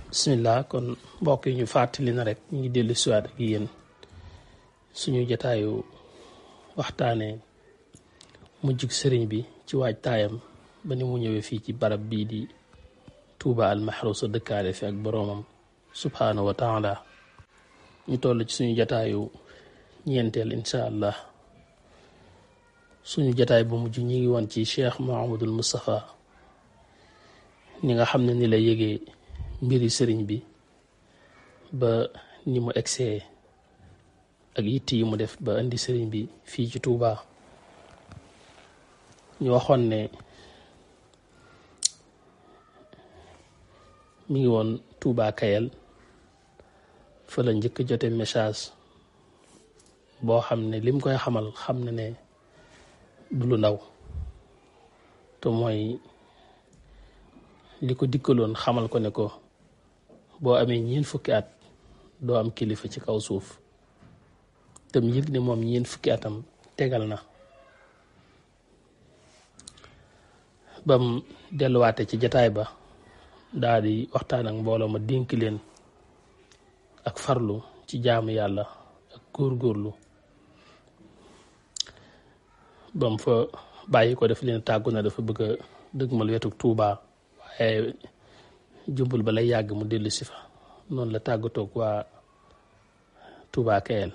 bismillah kon mbokk yi ñu fàttali na rek ñu ngi dellu siwaat ak yéen suñu jotaayu waxtaanee mujjug sëriñ bi ci waaj taayam ba ni mu ñëwee fii ci barab bii di Tuuba al Mahrusa dëkkaale fi ak boroomam subhaanahu wa taala ñu toll ci suñu jotaayu ñeenteel incha allah suñu jotaay bu mujj ñi ngi woon ci Cheikh Mouhamadul Moustapha ni nga xam ne ni la yëgee mbiri sëriñ bi ba ni mu egsee ak yitt yi mu def ba indi sëriñ bi fii ci Touba ñu waxoon ne mi ngi woon Touba Kayel fa la njëkk jote message boo xam ne lim koy xamal xam na ne du lu ndaw te mooy li ko dikkaloon xamal ko ne ko boo amee ñeent fukki at doo am kilifa ci kaw suuf tam yëg ne moom ñeent fukki atam tegal na bam delluwaate ci jataay ba daal di waxtaan ak mbooloo ma dénk leen ak farlu ci jaamu yàlla ak góorgóorlu bam fa bàyyi ko def leen tàggu na dafa bëgg a dëgmal wetu Tuuba waaye jumbul ba lay yàgg mu dellu si fa noonu la tàggatoog waa Touba Kayel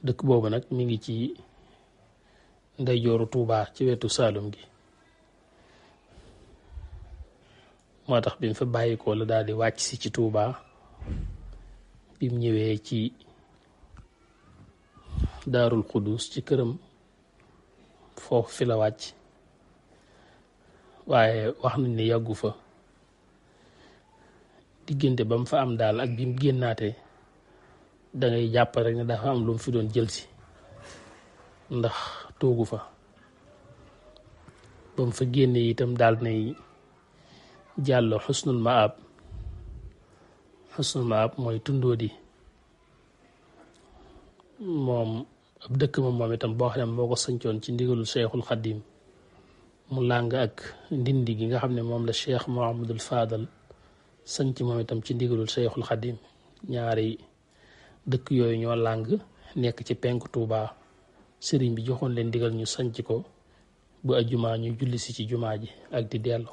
dëkk boobu nag mi ngi ci ndeyjooru Touba ci wetu Saalum gi moo tax bi mu fa bàyyikoo la daal di wàcc si ci Touba bi mu ñëwee ci Daarul Xudus ci këram foofu fi la wàcc waaye wax nañ ne yàggu fa diggante ba mu fa am daal ak bi mu génnaatee dangay jàpp rek ne dafa am lu mu fi doon jël si ndax toogu fa ba mu fa génnee itam daal nay jàll xusnul maab mooy tundoo di moom ab dëkk moom itam boo xam ne moo ko sancoon ci ndigalul Cheikhul Xadim mu làng ak ndindi gi nga xam ne moom la Cheikh Mouhamadul Fadal sanc moom itam ci ndigalul Cheikhul Xadim ñaari dëkk yooyu ñoo làng nekk ci penku Touba sëriñ bi joxoon leen ndigal ñu sanc ko bu ajjumaa ñu julli si ci jumaa ji ak di dellu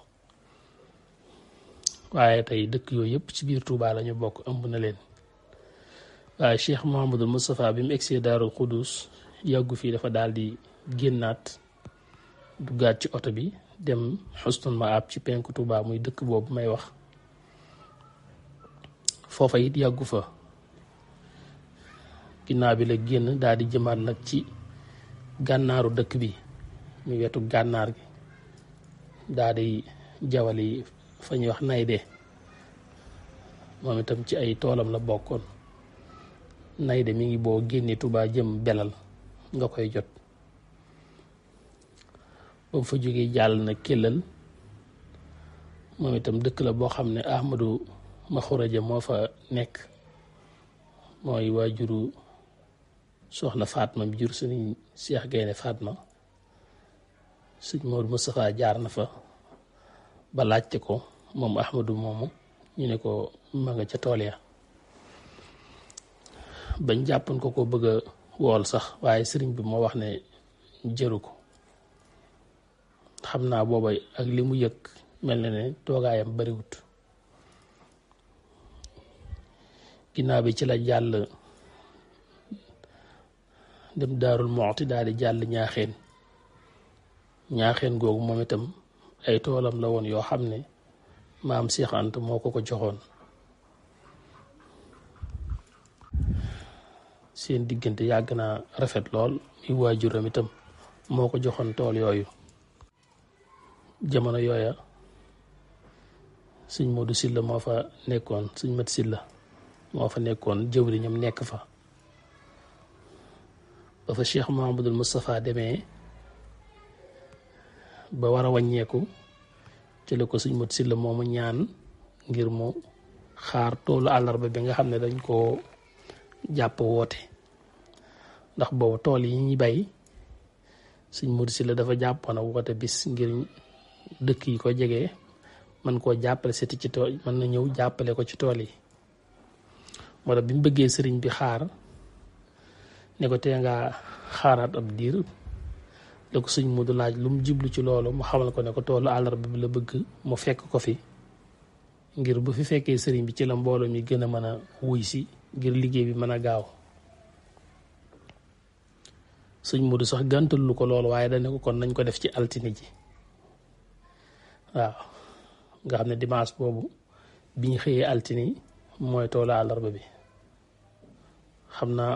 waaye tey dëkk yooyu yëpp ci biir Touba la ñu bokk ëmb na leen waaye Cheikh Mouhamadul Moustapha bi mu egsee Daarul Xudus yàggu fii dafa daal di génnaat duggaat ci oto bi dem xusnul maab ci penku Touba muy dëkk boobu may wax foofa it yàggu fa ginnaaw bi la génn daal di jëmaat nag ci gànnaaru dëkk bi muy wetu gànnaar gi daal di jawali fa ñuy wax Nayde moom itam ci ay toolam la bokkoon Nayde mi ngi boo génnee Touba jëm Belal nga koy jot ba mu fa jógee jàll na Kellal moom itam dëkk la boo xam ne Ahmadu Maxuraja moo fa nekk mooy waajuru soxna Fatma bi jur sëriñ Cheikh Gaynde Fatma sëñ Moodu Moustapha jaar na fa ba laajte ko moom Ahmadu moomu ñu ne ko ma nga ca tool ya bañ jàppoon ko bëgg a wool sax waaye sëriñ bi moo wax ne jëru ko xam naa booba ak li mu yëg mel na ne toogaayam bariwut ginnaaw bi ci la jàll dem Daarul Muxti daal di jàll ñaaxeen googu moom itam ay toolam la woon yoo xam ne maam Seex Anta moo ko joxoon seen diggante yàgg naa rafet lool muy waajuram itam moo ko joxoon tool yooyu jamono yooya sëñ Moodu Silla moo fa nekkoon sëñ Mat Silla moo fa nekkoon jëwriñam nekk fa ba fa Cheikh Mouhamadul Moustapha demee ba war a wàññeeku ci la ko sëñ Mat Silla moomu ñaan ngir mu xaar toolu àllarba bi nga xam ne dañ koo jàpp woote ndax boobu tool yi ñuy bay sëñ Mat Silla dafa jàppoon a woote bis ngir dëkk yi ko jege man koo jàppale seti ci tool mën na ñëw jàppale ko ci tool yi moo tax bi mu bëggee sëriñ bi xaar ne ko tee nga xaaraat ab diir la ko sëñ Mudu laaj lu mu jiblu ci loolu mu xamal ko ne ko toolu àllarba bi la bëgg mu fekk ko fi ngir bu fi fekkee sëriñ bi ci la mbooloo mi gën a mën a wuy si ngir liggéey bi mën a gaaw sëñ Mudu sax gàntal lu ko loolu waaye dane ko kon nañ ko def ci altine ji waaw nga xam ne dimanche boobu bi ñu xëyee altine mooy toolu àllarba bi xam naa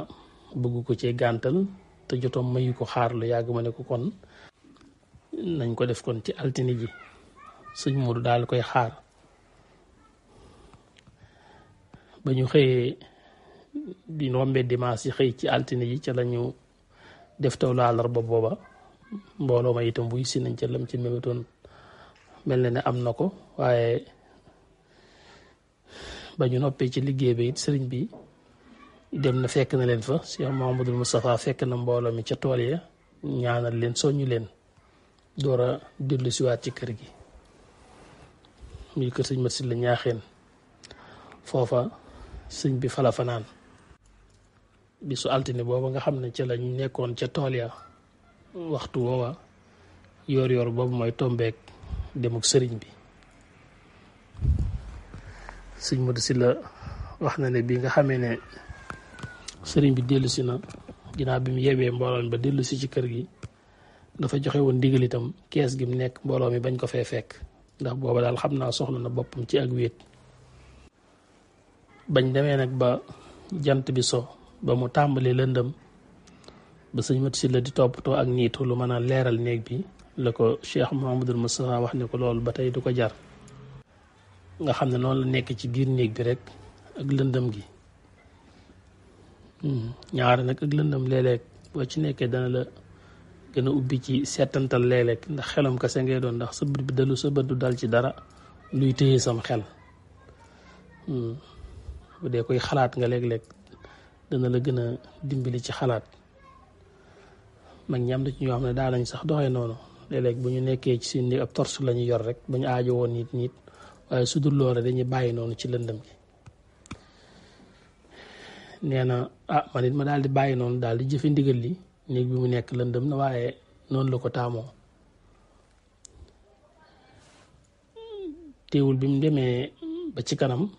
bëgg ko ci gàntal te jotoom mayu ko xaar lu yàgg ma ne ko kon nañ ko def kon ci altine ji sëñ Mudu daal koy xaar ba ñu xëyee di rombee dimanche yi xëy ci altine ji ca lañu def toolu àllarba booba mbooloo ma itam buy si nañ ca lam ci mébétoon mel na ne am na ko waaye ba ñu noppee ci liggéey bi it sëriñ bi dem na fekk na leen fa Cheikh Mouhamadul Moustapha fekk na mbooloo mi ca tool ya ñaanal leen soññu leen door a dellu siwaat ci kër gi muy kër sëñ Mat Silla Ñaaxeen foofa sëñ bi fala fanaan bisu altine booba nga xam ne ca lañ nekkoon ca tool ya waxtu woowa yoor yoor boobu mooy tombeek demuk sëriñ bi sëñ Mat Silla wax na ne bi nga xamee ne sëriñ bi dellu si na ginnaaw bi mu yebee mbooloo mi ba dellu si ci kër gi dafa joxe woon ndigal itam kees gi mu nekk mbooloo mi bañ ko fee fekk ndax booba daal xam naa soxla na boppam ci ak wéet bañ demee nag ba jant bi so ba mu tàmbali lëndëm ba sëñ Mat Silla di toppatoo ak niitu lu mën a leeral néeg bi la ko Cheikh Mouhamadul Moustapha wax ne ko loolu ba tey du ko jar nga xam ne noonu la nekk ci biir néeg bi rek ak lëndëm gi ñaare nag ak lëndëm léeg-léeg boo ci nekkee dana la gën a ubbi ci seetantal léeg-léeg ndax xelam kase ngay doon ndax sa bët bi dalu sa bët du dal ci dara luy téye sam xel bu dee koy xalaat nga léeg-léeg dana la gën a dimbali ci xalaat mag ñi am na ci ñoo xam ne daa nañ sax doxee noonu léeg-léeg bu ñu nekkee ci seen ab torche la ñu yor rek ba ñu aajo woon nit waaye su dul loolu dañuy bàyyi noonu ci lëndëm gi nee na man it ma daal di bàyyi noonu daal di jëfe ndigal li néeg bi mu nekk lëndëm na waaye noonu la ko taamoo teewul bi mu demee ba ci kanam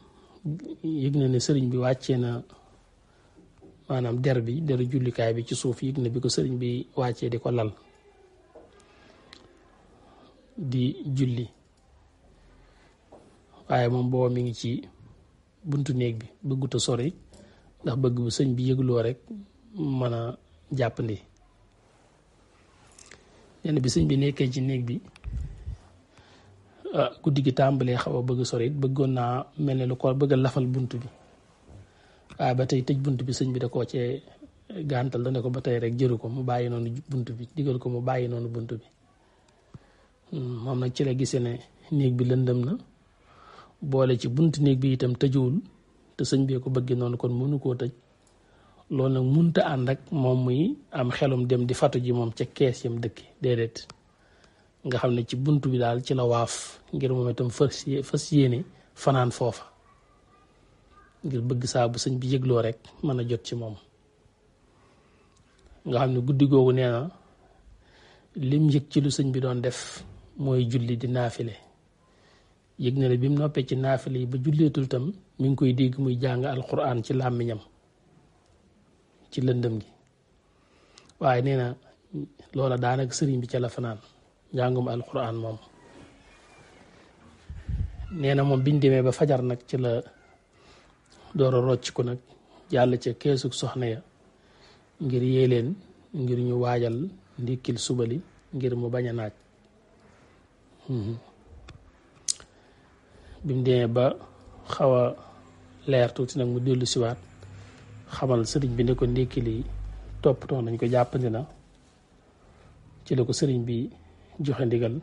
yëg na ne sëriñ bi wàccee na maanaam deru jullikaay bi ci suuf yëg na bi ko sëriñ bi wàccee di ko lal di julli waaye moom booba mi ngi ci buntu néeg bi bëggut a sori ndax bëgg bu sëñ bi yëgloo rek mën a jàppandi yenn bi sëñ bi nekkee ci néeg bi guddi gi tàmbalee xaw a bëgg sori it bëggoon naa mel ne lu ko bëgg a lafal bunt bi waaye ba tey tëj bunt bi sëñ bi da koo cee gàntal da ne ko ba tey rek jëru ko mu bàyyi noonu bunt bi digal ko mu bàyyi noonu bunt bi moom nag ci la gisee ne néeg bi lëndëm na boole ci bunt néeg bi itam tëjuwul te sëñ bee ko bëggee noonu kon mënu koo tëj loolu nag munta ànd ak moom muy am xelum dem di fatu ji moom ca kees yam dëkki déedéet nga xam ne ci bunt bi daal ci la waaf ngir moom itam fas yéene fanaan foofa ngir bëgg saa bu sëñ bi yëgloo rek mën a jot ci moom nga xam ne guddi googu nee na lim yëg ci lu sëñ bi doon def mooy julli di naafile yëg na ne bi mu noppee ci naafile yi ba julleetul tam mi ngi koy dégg muy jàng alquran ci làmmiñam ci lëndëm gi waaye nee na loola daanaka sëriñ bi ca la fanaan njàngum alquran moom nee na moom biñ demee ba fajar nag ci la door a rocc ko nag jàll ca keesug soxna ya ngir yee leen ngir ñu waajal ndikkil subali ngir mu bañ a naaj bi mu demee ba xaw a leer tuuti nag mu dellu siwaat xamal sëriñ bi ne ko ndékki li toppatoo nañ ko jàppandi na ci la ko sëriñ bi joxe ndigal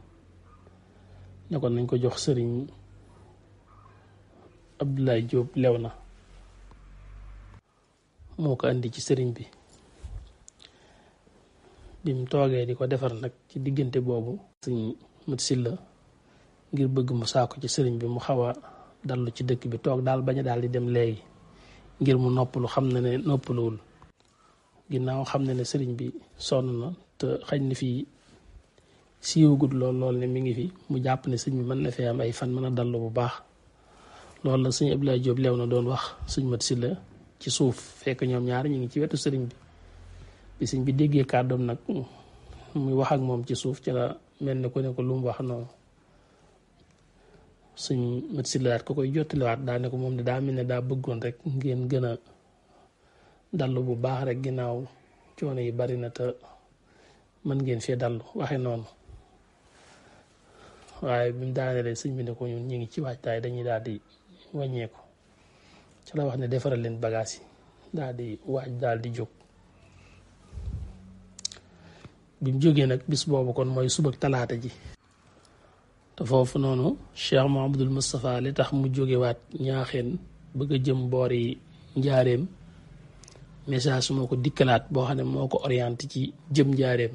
ne ko nañ ko jox sëriñ Abdoulaye Diop Léona moo ko andi ci sëriñ bi bi mu toogee di ko defar nag ci diggante boobu sëñ Mat Silla ngir bëgg mu saako ci sëriñ bi mu xaw a dallu ci dëkk bi toog daal bañ a daal di dem léegi ngir mu noppalu xam na ne noppaluwul ginnaaw xam na ne sëriñ bi sonn na te xañ na fii siiwagut lool ne mi ngi fi mu jàpp ne sëñ bi mën na fee am ay fan mën a dallu bu baax loolu la sëñ Abdoulaye Diop leew na doon wax sëñ Mat Silla ci suuf fekk ñoom ñaar ñu ngi ci wetu sëriñ bi sëñ bi déggee kàddoom nag muy wax ak moom ci suuf ci la mel ne ko ne ko lu mu wax noonu sëñ Mat Silla daat ko koy jottaliwaat daa ne ko moom de daa mel ne daa bëggoon rek ngeen gën a dallu bu baax rek ginnaaw coono yi bari na te mën ngeen fee dallu waxe noonu waaye bi mu daanelee sëñ bi ne ko ñun ñu ngi ci waajtaay dañuy daal di wàññeeku ci la wax ne defaral leen bagage yi daal di waaj daal di jóg bi mu jógee nag bis boobu kon mooy suba talaata ji te foofu noonu Cheikh Mouhamadoul Moustapha li tax mu jógewaat ñaaxeen bëgg a jëm boori njaareem message moo ko dikkalaat boo xam ne moo ko orienté ci jëm njaareem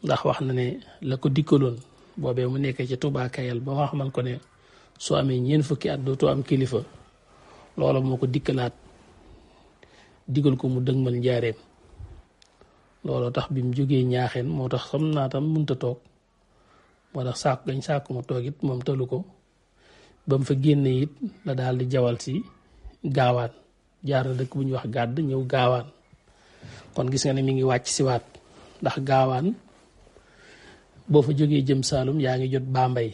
ndax wax na ne la ko dikkaloon boobee mu nekkee ci Touba Kayal ba wax man ko ne soo amee ñeent fukki at dootoo am kilifa loola moo ko dikkalaat digal ko mu dëgmal njaareem looloo tax bi mu jógee ñaaxeen moo tax xam naa tam mënta toog moo tax sàkku gañ sàkku ma toog it moom talu ko ba mu fa génne it la daal di jawal si gaawaan jaar na dëkk bu ñuy wax gàdd ñëw gaawaan kon gis nga ne mi ngi wàcc si waat ndax gaawaan boo fa jógee jëm Saalum yaa ngi jot Bambey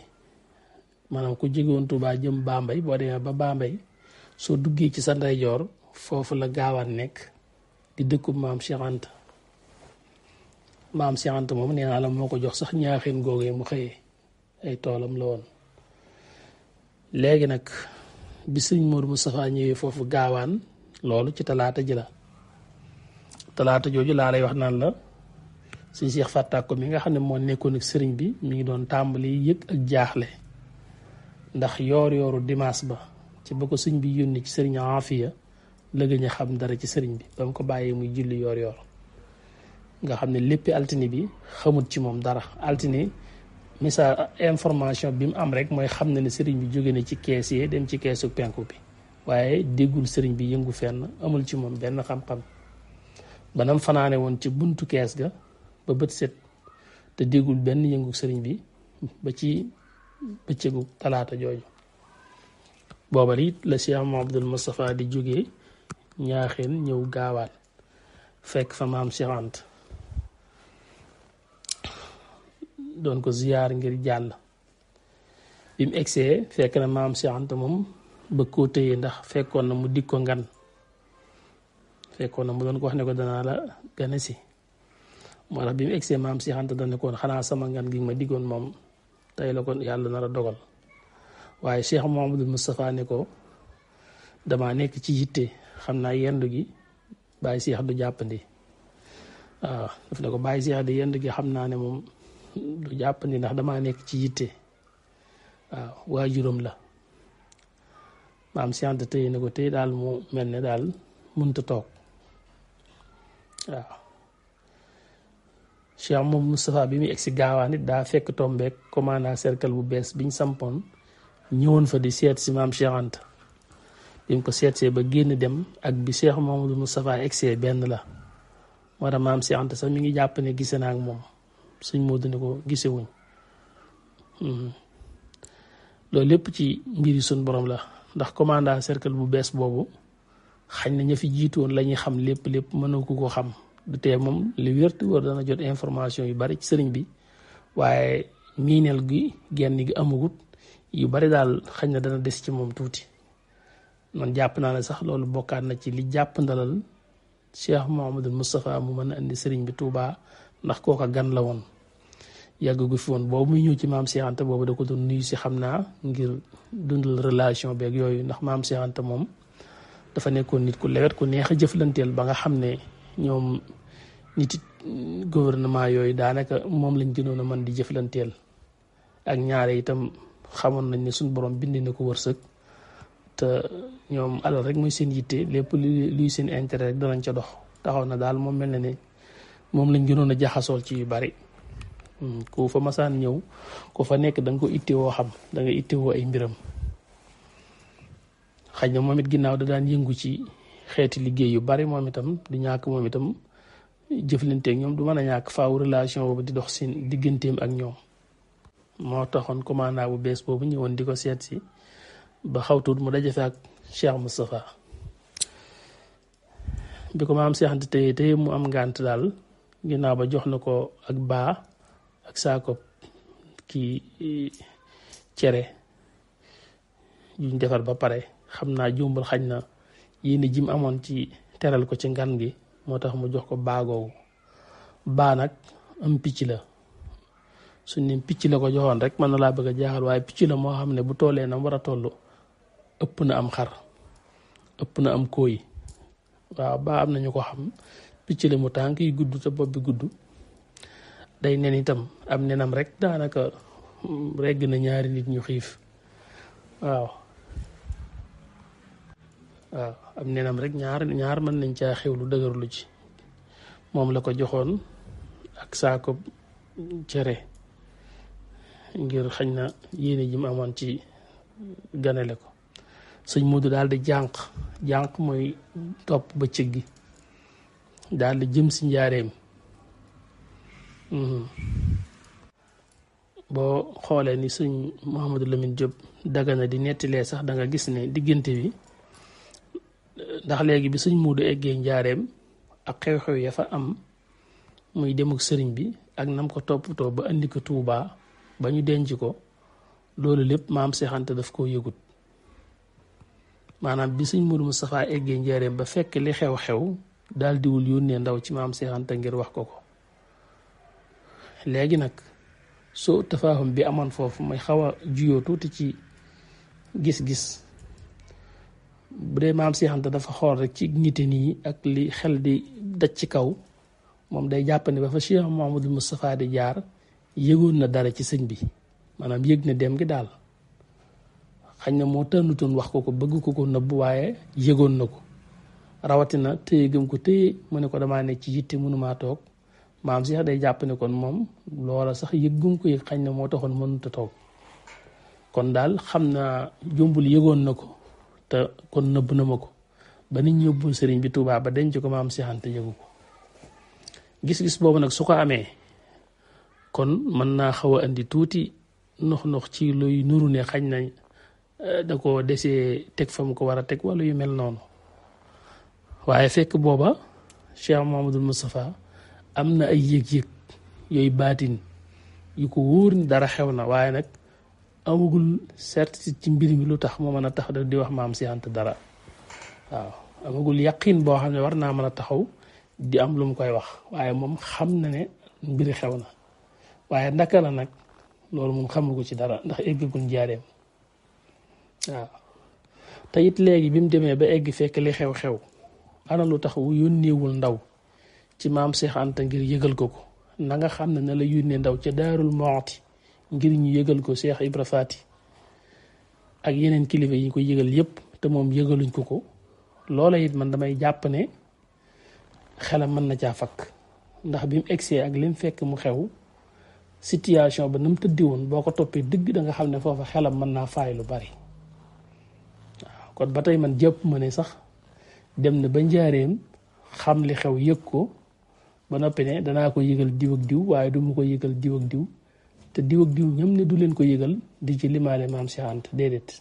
maanaam ku jóge woon Touba jëm Bambey boo demee ba Bambey soo duggee ci sa ndeyjoor foofu la gaawaan nekk di dëkkub maam Cheikh Anta maam Cheikh Anta moom nee naa la moo ko jox sax ñaaxeen googee mu xëyee ay toolam la woon léegi nag bi sëñ Modou Moustapha ñëwee foofu gaawaan loolu ci talaata ji la talaata jooju laa lay wax naan la sëñ Cheikh Fatak ko mi nga xam ne moo nekkoon ak sëriñ bi mi ngi doon tàmbali yëg ak jaaxle ndax yooru dimanche ba ci ba ko sëñ bi yónni ci sëriñ Afiya la gëñ a xam dara ci sëriñ bi ba mu ko bàyyee muy julli yoor nga xam ne léppi altine bi xamut ci moom dara altine message information bi mu am rek mooy xam ne sëriñ bi jóge na ci kees yi dem ci keesu penku bi waaye déggul sëriñ bi yëngu fenn amul ci moom benn xam-xam banam fanaane woon ci buntu kees ga ba bët set te déggul benn yëngu sëriñ bi ba ci bëccëgu talaata jooju booba it la Cheikh Mouhamadoul Moustapha di jógee ñaaxeen ñëw gaawaat fekk fa maam Cheikh Anta doon ko ziyaar ngir jàll bi mu egsee fekk na maam Cheikh Anta moom bëgg koo tëye ndax fekkoon na mu dig ko ngan fekkoon na mu doon ko wax ne ko danaa la gane si moo tax bi mu egsee maam Cheikh Anta dana koon xanaa sama ngan gi ma diggoon moom tey la ko yàlla nar a dogal waaye Cheikh Mouhamadoul Moustapha ne ko damaa nekk ci yitte xam naa yendu gi bàyyi Cheikh du jàppandi waaw daf ne ko bàyyi Cheikh di yendu gi xam naa ne moom du jàppandi ndax damaa nekk ci yitte waaw waajuram la maam Cheikh Anta tey ne ko tey daal mu mel ne daal mënta toog waaw Cheikh moom Moustapha bi muy egsi gaawaan it daa fekk tombeek commandant cercle bu bees biñ sampoon ñëwoon fa di seet si maam Cheikh Anta bi mu ko seetsee ba génn dem ak bi Cheikh Mouhamadoul Moustapha egsee benn la moo tax maam Cheikh Anta sax mi ngi jàpp ne gise naa ak moom suñ moo dina ko gisewuñ loolu lépp ci mbiri suñ borom la ndax commandant cercle bu bees boobu xañ na ña fi jiitoon la ñuy xam lépp mënoo ko xam du tee moom li wértu wër dana jot information yu bari ci sëriñ bi waaye miineel gi genn gi amagut yu bari daal xañ na dana des ci moom tuuti man jàpp naa ne sax loolu bokkaat na ci li jàpp ndalal Cheikh Mouhamadoul Moustapha mu mën a indi sëriñ bi Touba ndax kooka gan la woon yàgg gu fi woon boobu muy ñëw ci maam Cheikh Anta boobu da ko doon nuyu si xam naa ngir dundal relation beeg yooyu ndax maam Cheikh Anta moom dafa nekkoon nit ku lewet ku neex a jëflanteel ba nga xam ne ñoom nit gouvernement yooyu daanaka moom lañ gënoon a mën di jëflanteel ak ñaare itam xamoon nañ ne suñ borom bind na ko wërsëg te ñoom alal rek mooy seen yitte lépp luy seen intérêt rek danañ ca dox taxaw na daal moom mel na ne moom lañ gënoon a jaxasool ci yu bari ku fa masaan ñëw ku fa nekk da nga ko ittewoo xam da nga ittewoo ay mbiram xëy na moom it ginnaaw da daan yëngu ci xeeti liggéey yu bari moom itam du ñàkk moom itam jëflanteeg ñoom du mën a ñàkk faaw relation boobu di dox seen digganteem ak ñoom moo taxoon commandant bu bees boobu ñëwoon di ko seet si ba xawtuut mu daje fa ak Cheikh Moustapha bi ko maam Cheikh Anta téye mu am ngànt daal ginnaaw ba jox na ko ak baa ak saako kii cere yuñ defar ba pare xam naa jumbal xañ na yéene jim amoon ci teral ko ci ngan gi moo tax mu jox ko baagoogu baa nag am picc la suñ ne picc la ko joxoon rek mën na laa bëgg a jaaxal waaye picc la moo xam ne bu tollee na war a toll ëpp na am xar ëpp na am kooy waaw baa am nañu ko xam picc la mu tànk yi gudd te bopp bi gudd day nen itam am nenam rek daanaka regg na ñaari nit ñu xiif waaw am nenam rek ñaar mën nañ caa xew lu dëgërlu ci moom la ko joxoon ak saako cere ngir xañ na yéene ji mu amoon ci ganale ko sëñ Moodu daal di jànq mooy topp bëccëg gi daal di jëm si njaareem boo xoolee ni sëñ Mouhamadou Lamine Diop Dagana di nettilee sax da nga gis ne diggante bi ndax léegi bi sëñ Moodu eggee njaareem ak xew-xew ya fa am muy demuk sëriñ bi ak nam ko toppatoo ba andi ko Tuubaa ba ñu denc ko loolu lépp maam Seex Anta daf koo yëgut maanaam bi sëñ Moodu Moustapha eggee njaareem ba fekk li xew-xew daal diwul yónnee ndaw ci maam Seex Anta ngir wax ko ko léegi nag soo tafaahum bi amoon foofu may xaw a juyoo tuuti ci gis-gis bu dee maam Seex Anta dafa xool rek ci nite nii ak li xel di daj ci kaw moom day jàpp ne ba fa Cheikh Mouhamadou Moustapha di jaar yëgoon na dara ci sëñ bi maanaam yëg na dem gi daal xañ na moo tànnutoon wax ko bëgg ko nëbb waaye yëgoon na ko rawatina téye gëm ko téye mu ne ko damaa nekk ci yitte mënumaa toog maam Cheikh day jàpp ne kon moom loola sax yëg gum ko yëg xañ na moo taxoon mënut a toog kon daal xam naa jombul yëgoon na ko te kon nëbb na ma ko ba nit ñi yóbbul sëriñ bi Tuubaa ba denc ko maam Seex Anta yëgu ko gis-gis boobu nag su ko amee kon mën naa xaw a andi tuuti nox ci luy nuru ne xañ nañ da ko desee teg fa mu ko war a teg wala yu mel noonu waaye fekk booba Cheikh Mouhamadou Moustapha am na ay yëg-yëg yooyu baatin yu ko wóor ni dara xew na waaye nag amagul certitude ci mbir mi lu tax moo mën a tax di wax maam Seex Anta dara waaw amagul yaqin boo xam ne war naa mën a taxaw di am lu mu koy wax waaye moom xam na ne mbiri xew na waaye ndaka la nag loolu moom xamu ko ci dara ndax eggagul njaareem waaw te it léegi bi mu demee ba egg fekk li xew-xew ana lu tax wu yónneewul ndaw ci maam Seex Anta ngir yëgal ko na nga xam ne na la yónnee ndaw ca Daarul Muxti ngir ñu yëgal ko Cheikh Ibra Faati ak yeneen kilifa yi ko yëgal yépp te moom yëgaluñ ko loola it man damay jàpp ne xelam mën na caa fakk ndax bi mu egsee ak li mu fekk mu xew situation ba na mu tëddi woon boo ko toppee dëgg da nga xam ne foofa xelam mën naa faay lu bari waaw kon ba tey man jàpp ma ne sax dem na ba njaareem xam li xew yëg ko ba noppi ne danaa ko yëgal diw ak diw waaye du ma ko yëgal diw ak diw te diw ak diw ñoom ne du leen ko yëgal di ci limaale maam Seex Anta déedéet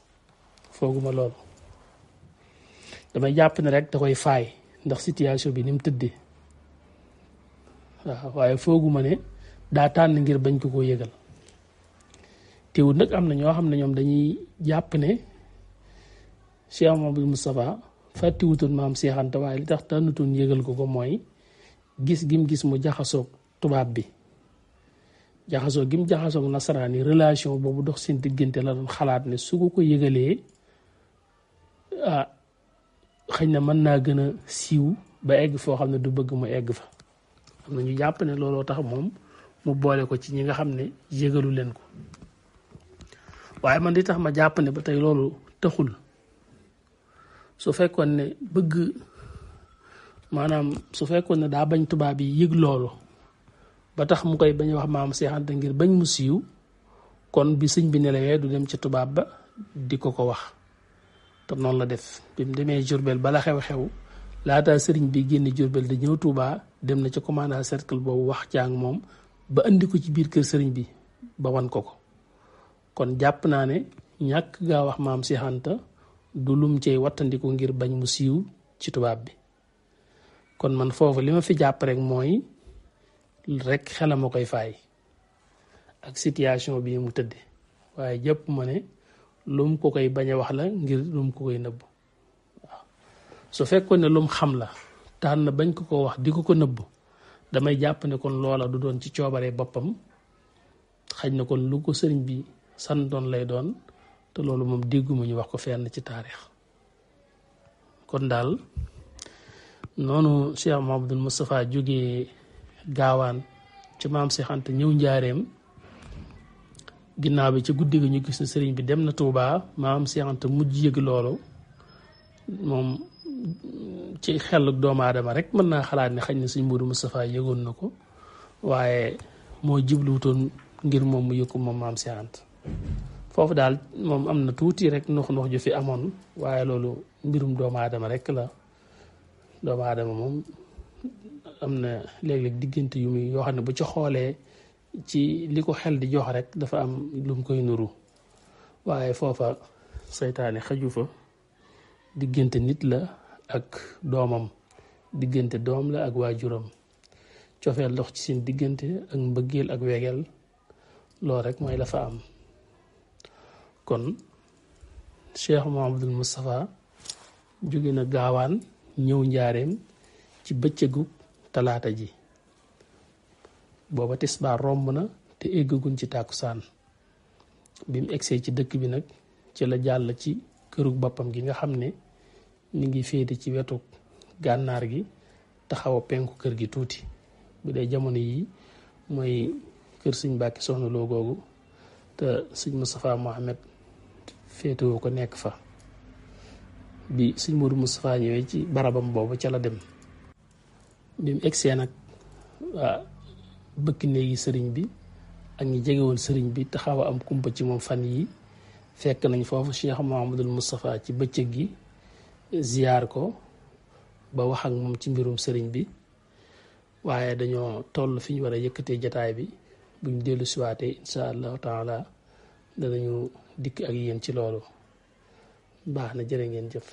fooguma loolu damay jàpp ne rek da koy faay ndax situation bi ni mu tëddee waaw waaye fooguma ne daa tànn ngir bañ ko yëgal teewul nag am na ñoo xam ne ñoom dañuy jàpp ne Cheikh Mouhamadou Moustapha fàttiwutoon maam Seex Anta waaye li tax tànnutoon yëgal ko mooy gis gim gis mu jaxasoog tubaab bi jaxasoo gim jaxasoog nasaraan yi relation boobu dox seen diggante la doon xalaat ne su ko yëgalee ah xëy na mën naa gën a siiw ba egg foo xam ne du bëgg mu egg fa am na ñu jàpp ne looloo tax moom mu boole ko ci ñi nga xam ne yëgalu leen ko waaye man di tax ma jàpp ne ba tey loolu taxul su fekkoon ne maanaam su fekkoon ne daa bañ tubaab yi yëg loolu ba tax mu koy bañ a wax maam Cheikh Anta ngir bañ mu siiw kon bi sëñ bi nelawee du dem ci tubaab ba di ko wax te noonu la def bi mu demee Jurbel bala xew-xew laataa sëriñ bi génn Jurbel di ñëw Tuubaa dem na ci commandant cercle boobu wax ca ak moom ba andi ko ci biir kër sëriñ bi ba wan ko kon jàpp naa ne ñàkk gaa wax maam Cheikh Anta du lum cey wattandiku ngir bañ mu siiw ci tubaab bi kon man foofu li ma fi jàpp rek mooy rek xelam a koy faay ak situation bi mu tëdde waaye jàpp ma ne lum ko koy bañ a wax la ngir lum ko koy nëbb waaw su fekkoon ne lum xam la tànn bañ ko wax di ko nëbb damay jàpp ne kon loola du doon ci coobaree boppam xaj na kon lu ko sëriñ bi santoon lay doon te loolu moom dégguma ñu wax ko fenn ci taarix kon daal noonu Cheikh Mouhamadoul Moustapha jógee gaawaan ci maam Cheikh Anta ñëw njaareem ginnaaw bi ci guddi gi ñu gis ne sëriñ bi dem na Touba maam Cheikh Anta mujj yëg loolu moom ci xel doomu aadama rek mën naa xalaat ne xañ na sëñ Modou Moustapha yëgoon na ko waaye moo jibluwutoon ngir moom mu yëg ko moom maam Cheikh Anta foofu daal moom am na tuuti rek ndox ju fi amoon waaye loolu mbirum doomu aadama rek la doomu aadama moom am na léeg-léeg diggante yu muy yoo xam ne bu ci xoolee ci li ko xel di jox rek dafa am lu mu koy nuru waaye foofa seytaane xaju fa diggante nit la ak doomam diggante doom la ak waajuram cofeel dox ci seen diggante ak mbëggeel ak wegeel loolu rek mooy la fa am kon Cheikh Mouhamadoul Moustapha jóge na gaawaan ñëw njaareem ci bëccëgu talaata ji booba tisbaar romb na te eggaguñ ci tàkkusaan bi mu egsee ci dëkk bi nag ci la jàll ci kërug boppam gi nga xam ne mi ngi féete ci wetu gànnaar gi taxaw a penku kër gi tuuti bu dee jamono yi mooy kër sëñ Mbàkke Soxna Lo googu te sëñ Moustapha Mohamed féetewoo ko nekk fa bi sëñ Modou Moustapha ñëwee ci barabam boobu ca la dem bi mu egsee nag waa bëkk néegi sëriñ bi ak ñi jege woon sëriñ bi te xaw a am kumpa ci moom fan yi fekk nañ foofu Cheikh Mouhamadoul Moustapha ci bëccëg gi ziyaar ko ba wax ak moom ci mbirum sëriñ bi waaye dañoo toll fi ñu war a yëkkatee jataay bi buñ dellu siwaatee insha allahu taala danañu dikk ak yéen ci loolu baax na jërë ngeen jëf